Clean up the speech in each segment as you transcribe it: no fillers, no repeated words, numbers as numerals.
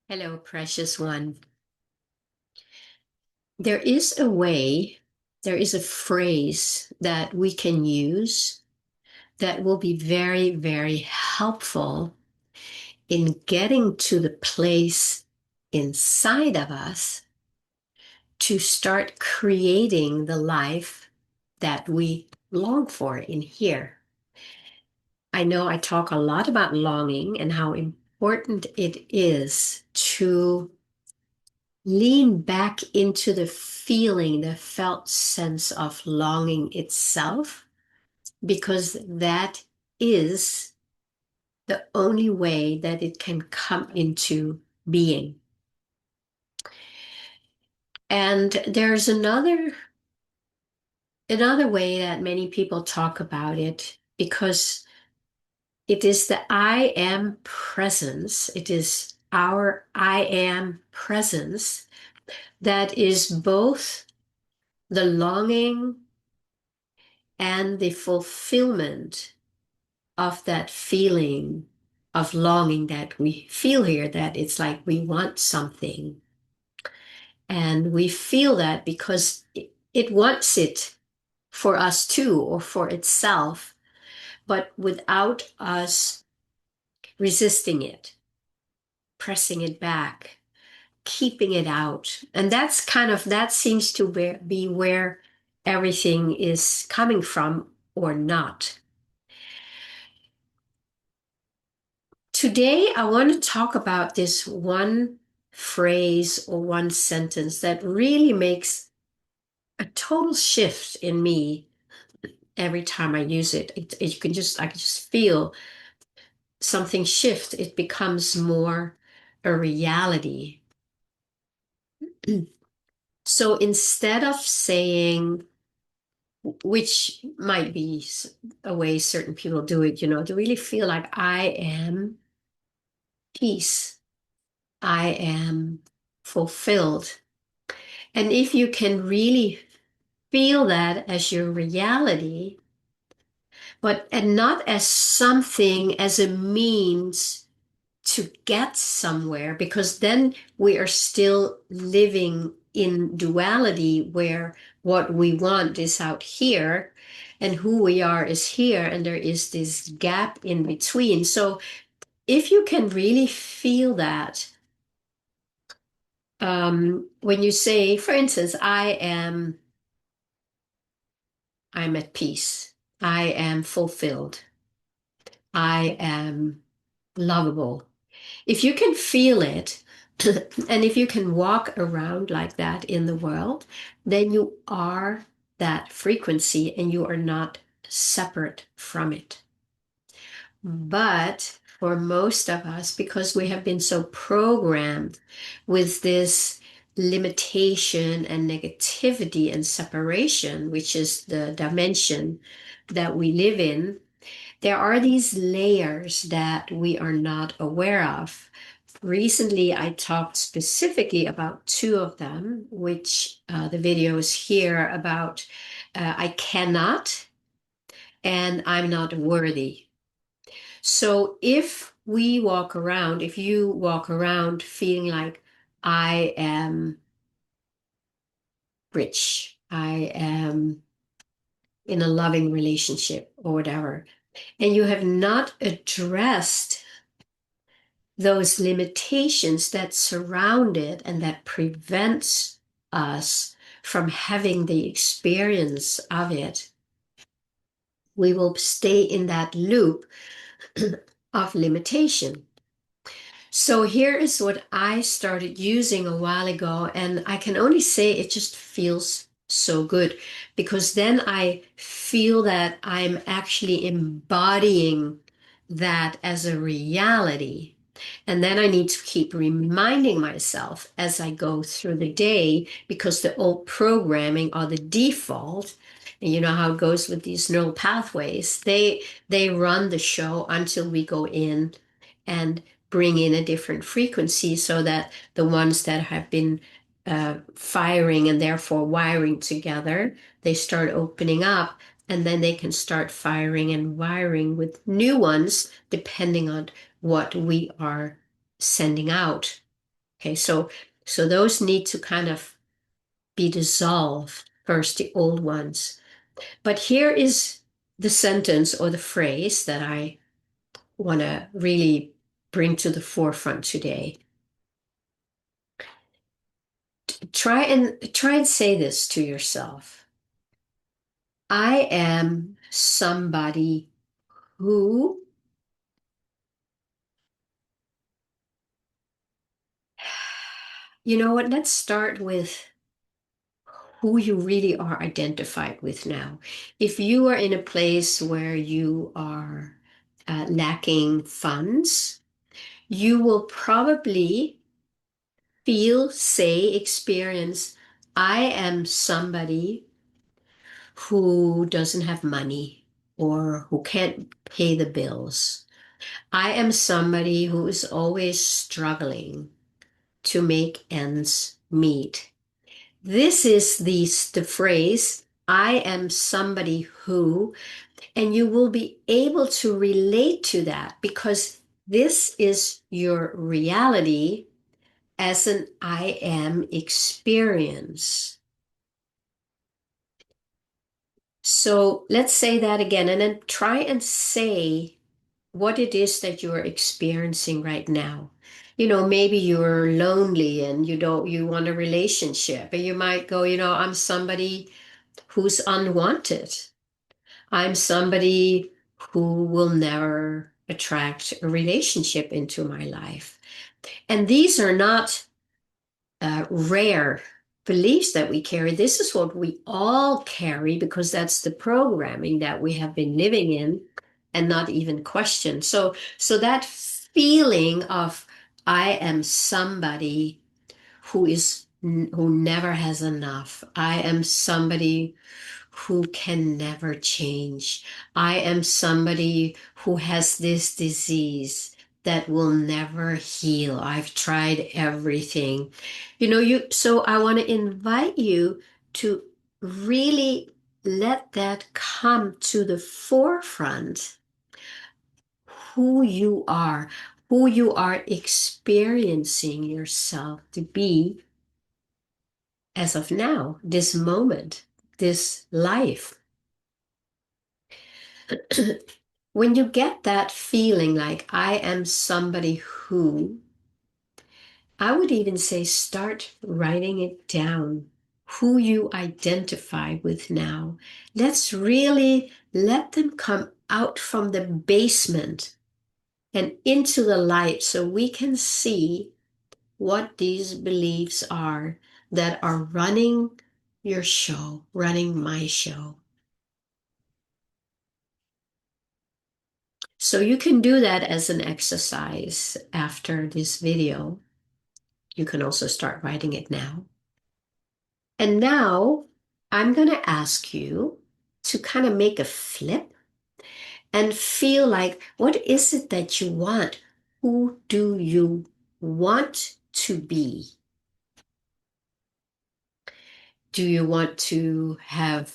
Hello, precious one. There is a way, there is a phrase that we can use that will be very, very helpful in getting to the place inside of us to start creating the life that we long for in here. I know I talk a lot about longing and how important it is to lean back into the feeling, the felt sense of longing itself, because that is the only way that it can come into being. And there's another way that many people talk about it because it is the I am presence. It is our I am presence that is both the longing and the fulfillment of that feeling of longing that we feel here, that it's like we want something. And we feel that because it wants it for us too, or for itself, but without us resisting it, pressing it back, keeping it out. And that seems to be where everything is coming from or not. Today, I want to talk about this one phrase or one sentence that really makes a total shift in me every time I use it. I can just feel something shift. It becomes more a reality. So instead of saying, which might be a way certain people do it, to really feel like I am peace, I am fulfilled. And if you can really feel that as your reality, and not as something, as a means to get somewhere, because then we are still living in duality where what we want is out here and who we are is here, and there is this gap in between. So if you can really feel that, when you say, for instance, I'm at peace. I am fulfilled. I am lovable. If you can feel it, and if you can walk around like that in the world, then you are that frequency and you are not separate from it. But for most of us, because we have been so programmed with this limitation and negativity and separation, which is the dimension that we live in, there are these layers that we are not aware of. Recently, I talked specifically about two of them, which the video is here about I cannot and I'm not worthy. So if you walk around feeling like I am rich, I am in a loving relationship or whatever, and you have not addressed those limitations that surround it and that prevents us from having the experience of it, we will stay in that loop of limitation. So here is what I started using a while ago, and I can only say it just feels so good because then I feel that I'm actually embodying that as a reality. And then I need to keep reminding myself as I go through the day because the old programming or the default, and you know how it goes with these neural pathways, they run the show until we go in and bring in a different frequency so that the ones that have been firing and therefore wiring together, they start opening up and then they can start firing and wiring with new ones depending on what we are sending out. Okay, so those need to kind of be dissolved first, the old ones. But here is the sentence or the phrase that I want to really bring to the forefront today. Try and say this to yourself. I am somebody who, you know what, let's start with who you really are identified with now. If you are in a place where you are lacking funds, you will probably feel, say, experience, I am somebody who doesn't have money or who can't pay the bills. I am somebody who is always struggling to make ends meet. This is the phrase, I am somebody who, and you will be able to relate to that because this is your reality as an I am experience. So let's say that again and then try and say what it is that you're experiencing right now. You know, maybe you're lonely and you want a relationship, and you might go, I'm somebody who's unwanted. I'm somebody who will never attract a relationship into my life. And these are not rare beliefs that we carry. This is what we all carry because that's the programming that we have been living in and not even questioned. So that feeling of I am somebody who never has enough. I am somebody who can never change. I am somebody who has this disease that will never heal. I've tried everything. So I want to invite you to really let that come to the forefront, who you are experiencing yourself to be as of now, this moment, this life. When you get that feeling like I am somebody who, I would even say start writing it down, who you identify with now. Let's really let them come out from the basement and into the light so we can see what these beliefs are that are running your show, running my show. So you can do that as an exercise after this video. You can also start writing it now. And now I'm going to ask you to kind of make a flip and feel like, what is it that you want? Who do you want to be? Do you want to have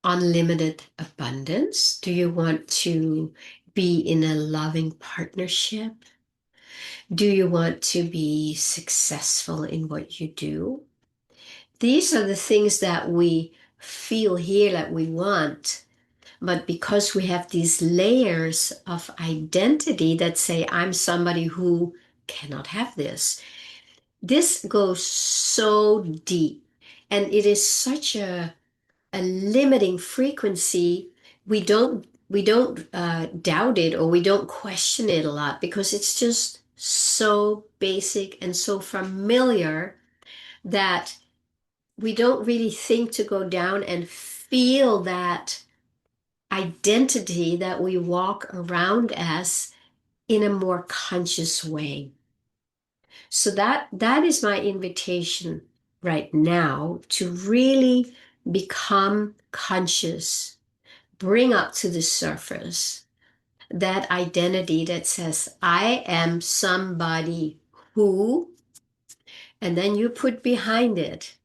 unlimited abundance? Do you want to be in a loving partnership? Do you want to be successful in what you do? These are the things that we feel here that we want. But because we have these layers of identity that say, I'm somebody who cannot have this, this goes so deep. And it is such a limiting frequency. We don't doubt it, or we don't question it a lot because it's just so basic and so familiar that we don't really think to go down and feel that identity that we walk around as in a more conscious way. So that is my invitation right now, to really become conscious, bring up to the surface that identity that says, I am somebody who, and then you put behind it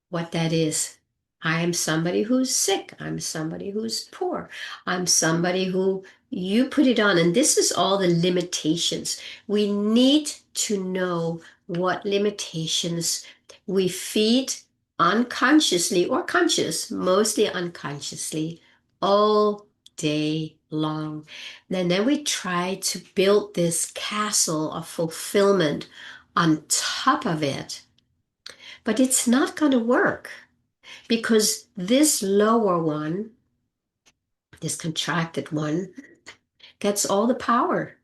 what that is. I am somebody who's sick. I'm somebody who's poor. I'm somebody who, you put it on. And this is all the limitations. We need to know what limitations we feed unconsciously or conscious, mostly unconsciously, all day long. And then we try to build this castle of fulfillment on top of it. But it's not going to work because this lower one, this contracted one, gets all the power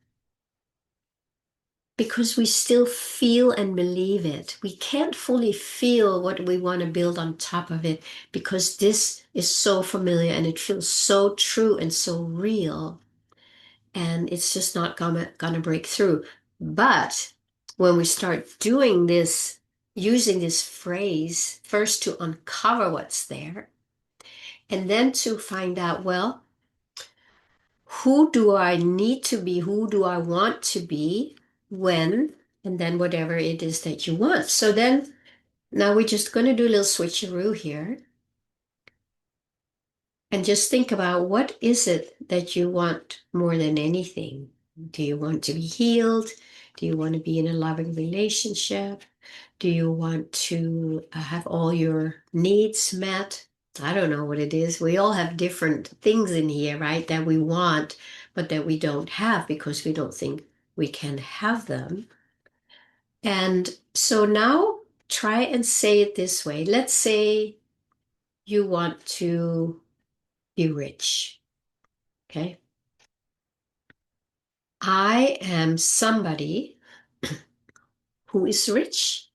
because we still feel and believe it. We can't fully feel what we want to build on top of it because this is so familiar and it feels so true and so real. And it's just not gonna break through. But when we start doing this, using this phrase, first to uncover what's there, and then to find out, well, who do I need to be? Who do I want to be? When? And then whatever it is that you want. So then now we're just going to do a little switcheroo here and just think about what is it that you want more than anything? Do you want to be healed? Do you want to be in a loving relationship? Do you want to have all your needs met? I don't know what it is. We all have different things in here, right, that we want, but that we don't have because we don't think we can have them. And so now try and say it this way. Let's say you want to be rich, okay? I am somebody who is rich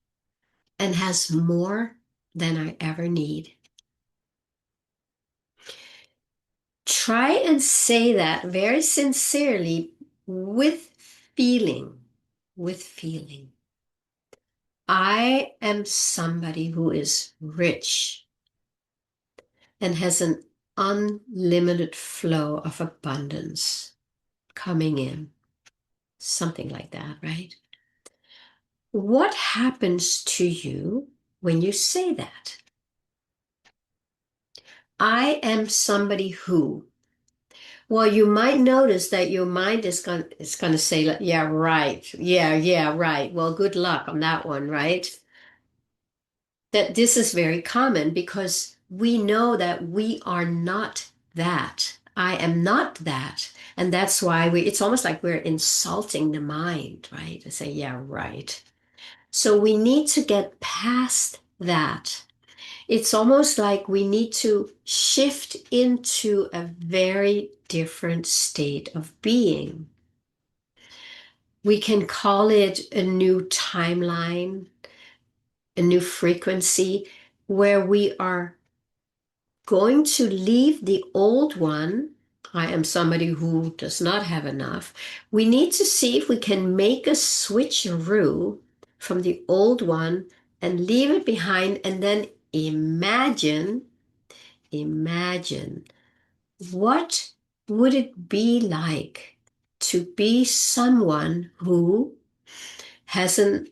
and has more than I ever need. Try and say that very sincerely with feeling, with feeling. I am somebody who is rich and has an unlimited flow of abundance coming in. Something like that, right? What happens to you when you say that? I am somebody who. Well, you might notice that your mind is going to say, like, yeah, right. Yeah, right. Well, good luck on that one, right? That this is very common because we know that we are not that. I am not that. And that's why it's almost like we're insulting the mind, right? To say, yeah, right. So we need to get past that. It's almost like we need to shift into a very different state of being. We can call it a new timeline, a new frequency, where we are going to leave the old one. I am somebody who does not have enough. We need to see if we can make a switcheroo from the old one and leave it behind and then imagine what would it be like to be someone who has an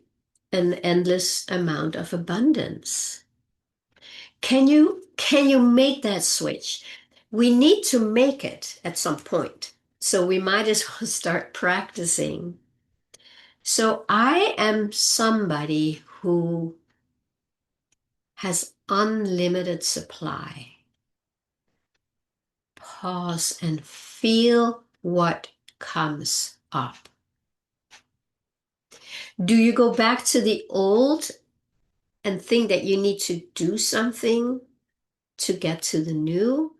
endless amount of abundance. Can you make that switch? We need to make it at some point. So we might as well start practicing. So I am somebody who has unlimited supply. Pause and feel what comes up. Do you go back to the old and think that you need to do something to get to the new?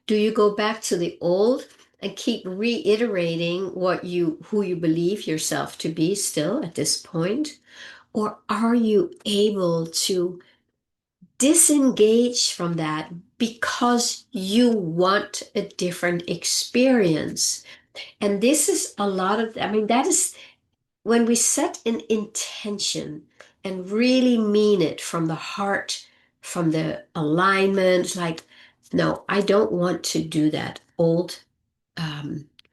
Do you go back to the old and keep reiterating who you believe yourself to be still at this point? Or are you able to disengage from that because you want a different experience? And this is a lot of, that is when we set an intention and really mean it from the heart, from the alignment, like, no, I don't want to do that old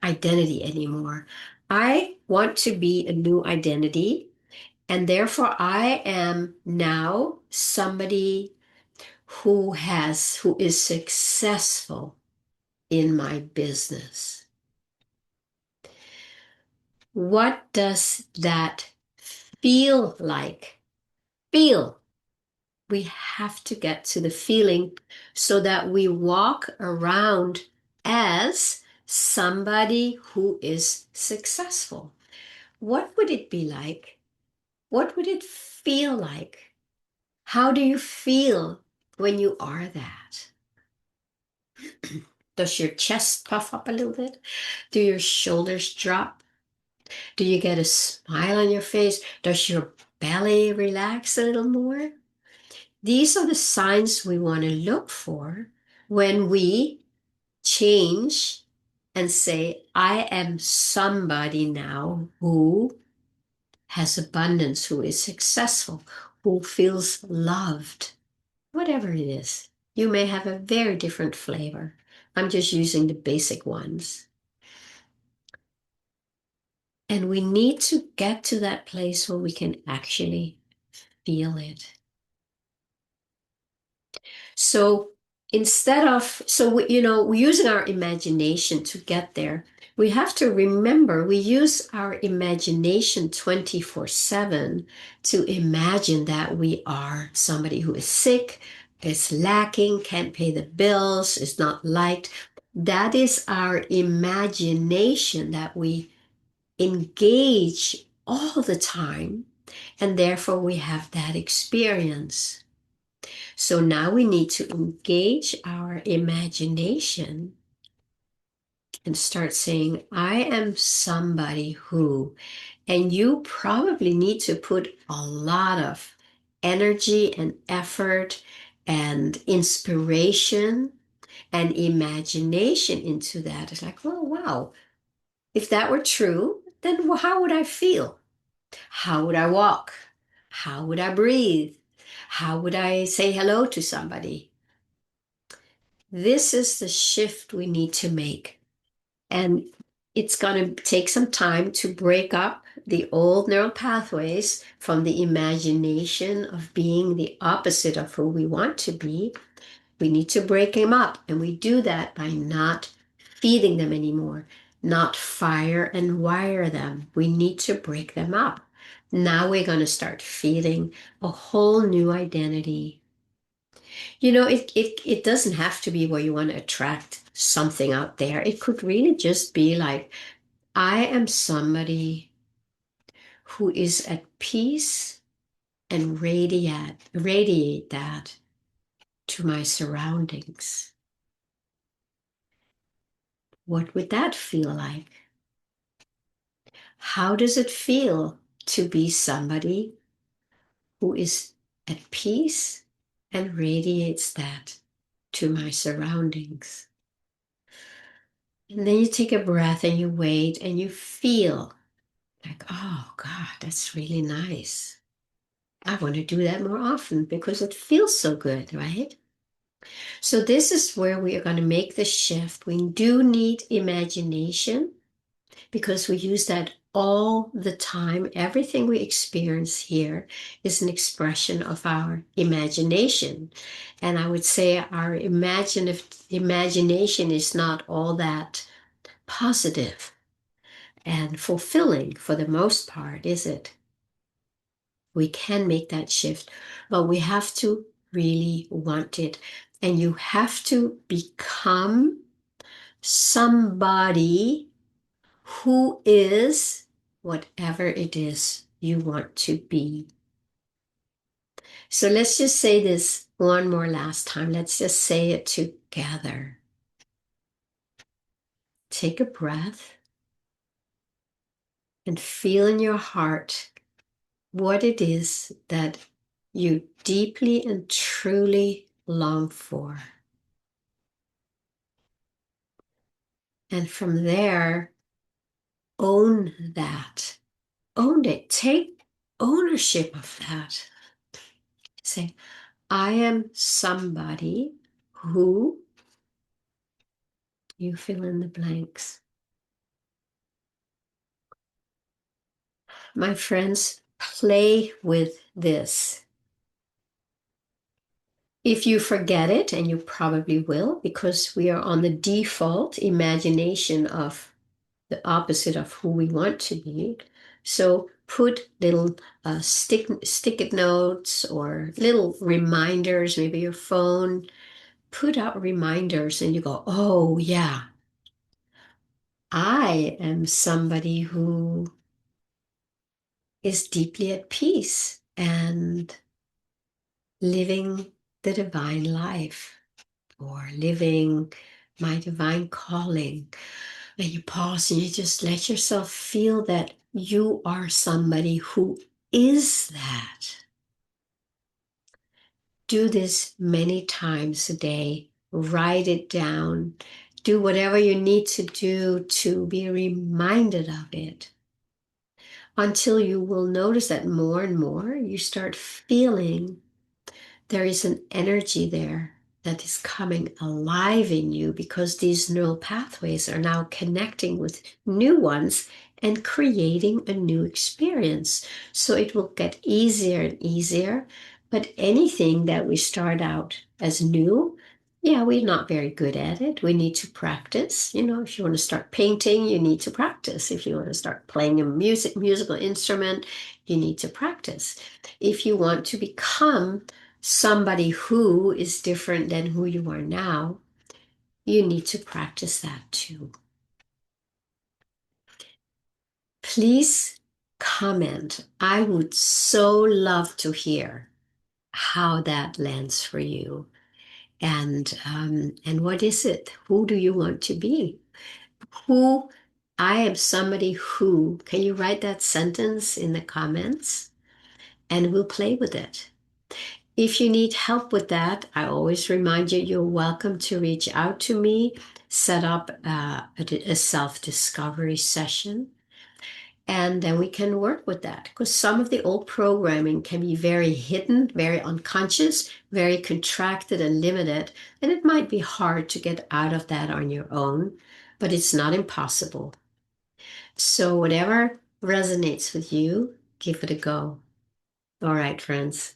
identity anymore. I want to be a new identity, and therefore I am now somebody who is successful in my business. What does that feel like? Feel. We have to get to the feeling so that we walk around as somebody who is successful. What would it be like? What would it feel like? How do you feel when you are that? Does your chest puff up a little bit? Do your shoulders drop? Do you get a smile on your face? Does your belly relax a little more? These are the signs we want to look for when we change and say, I am somebody now who has abundance, who is successful, who feels loved, whatever it is. You may have a very different flavor. I'm just using the basic ones. And we need to get to that place where we can actually feel it. So we're using our imagination to get there. We have to remember we use our imagination 24/7 to imagine that we are somebody who is sick, is lacking, can't pay the bills, is not liked. That is our imagination that we engage all the time, and therefore we have that experience. So now we need to engage our imagination and start saying, I am somebody who, and you probably need to put a lot of energy and effort and inspiration and imagination into that. It's like, oh, wow, if that were true, then how would I feel? How would I walk? How would I breathe? How would I say hello to somebody? This is the shift we need to make. And it's going to take some time to break up the old neural pathways from the imagination of being the opposite of who we want to be. We need to break them up. And we do that by not feeding them anymore, not fire and wire them. We need to break them up. Now we're going to start feeding a whole new identity. It doesn't have to be where you want to attract something out there. It could really just be like, I am somebody who is at peace and radiate that to my surroundings. What would that feel like? How does it feel to be somebody who is at peace and radiates that to my surroundings? And then you take a breath and you wait and you feel like, oh God, that's really nice. I want to do that more often because it feels so good, right? So this is where we are going to make the shift. We do need imagination because we use that all the time. Everything we experience here is an expression of our imagination. And I would say our imagination is not all that positive and fulfilling for the most part, is it? We can make that shift, but we have to really want it. And you have to become somebody who is whatever it is you want to be. So let's just say this one more last time. Let's just say it together. Take a breath and feel in your heart what it is that you deeply and truly long for. And from there, own that. Own it. Take ownership of that. Say, I am somebody who, you fill in the blanks. My friends, play with this. If you forget it, and you probably will, because we are on the default imagination of the opposite of who we want to be. So put little stick-it notes or little reminders, maybe your phone, put out reminders and you go, oh yeah, I am somebody who is deeply at peace and living the divine life or living my divine calling. And you pause and you just let yourself feel that you are somebody who is that. Do this many times a day. Write it down. Do whatever you need to do to be reminded of it until you will notice that more and more you start feeling there is an energy there that is coming alive in you because these neural pathways are now connecting with new ones and creating a new experience. So it will get easier and easier. But anything that we start out as new, yeah, we're not very good at it. We need to practice. You know, if you want to start painting, you need to practice. If you want to start playing a musical instrument, you need to practice. If you want to become somebody who is different than who you are now, you need to practice that too. Please comment. I would so love to hear how that lands for you. And what is it? Who do you want to be? Who I am somebody who. Can you write that sentence in the comments? And we'll play with it. If you need help with that, I always remind you, you're welcome to reach out to me, set up a self-discovery session, and then we can work with that. Because some of the old programming can be very hidden, very unconscious, very contracted and limited, and it might be hard to get out of that on your own, but it's not impossible. So whatever resonates with you, give it a go. All right, friends.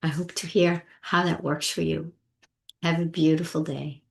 I hope to hear how that works for you. Have a beautiful day.